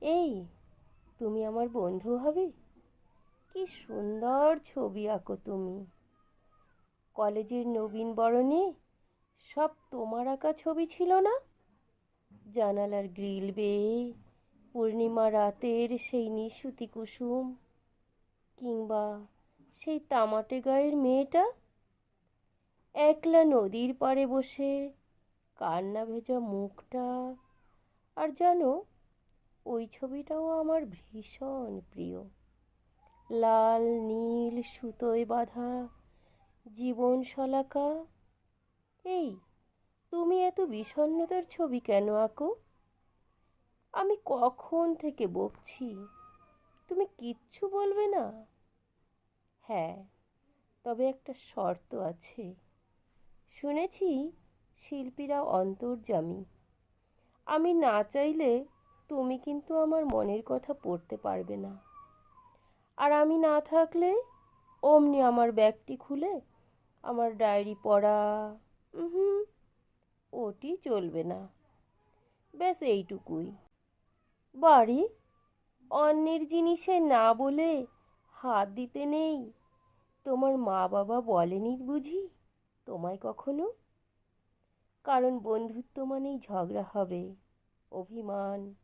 এই, তুমি আমার বন্ধু হবে? কি সুন্দর ছবি আঁকো তুমি। কলেজের নবীন বরণে সব তোমার আঁকা ছবি ছিল না? জানালার গ্রিল বেয়ে পূর্ণিমা রাতের সেই নিশুতি কুসুম, কিংবা সেই তামাটে গায়ের মেয়েটা একলা নদীর পাড়ে বসে কান্না ভেজা মুখটা। আর জানো, ওই ছবিটাও আমার ভীষণ প্রিয়। লাল নীল সুতোয় বাঁধা জীবন শলাকা। এই, তুমি এত বিষণ্ণতার ছবি কেন আঁকো? আমি কখন থেকে বকছি, তুমি কিচ্ছু বলবে না? হ্যাঁ, তবে একটা শর্ত আছে। শুনেছি শিল্পীরা অন্তর্যামী। আমি না চাইলে তুমি কিন্তু আমার মনের কথা পড়তে পারবে না। আর আমি না থাকলে অমনি আমার ব্যাগটি খুলে আমার ডায়েরি পড়া, হুম, ওটি চলবে না। ব্যাস এইটুকুই। বাড়ি, অন্যের জিনিসে না বলে হাত দিতে নেই। তোমার মা বাবা বলেনি বুঝি তোমায় কখনো? কারণ বন্ধুত্ব মানেই ঝগড়া হবে, অভিমান,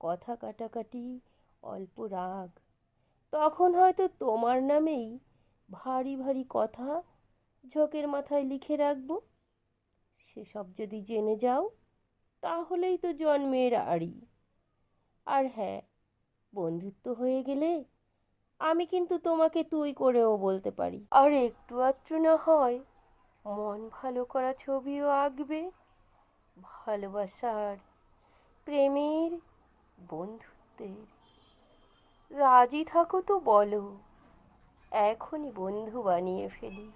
কথা কাটাকাটি, অল্প রাগ। তখন হয়তো তোমার নামেই ভারী ভারী কথা ঝোঁকের মাথায় লিখে রাখবো। সেসব যদি জেনে যাও, তাহলেই তো জন্মের আড়ি। আর হ্যাঁ, বন্ধুত্ব হয়ে গেলে আমি কিন্তু তোমাকে তুই করেও বলতে পারি। আর একটু আধটু না হয় মন ভালো করা ছবিও আঁকবে। ভালোবাসার, প্রেমের, বন্ধুত্বের। রাজি থাকো তো বলো, এখনই বন্ধু বানিয়ে ফেলি।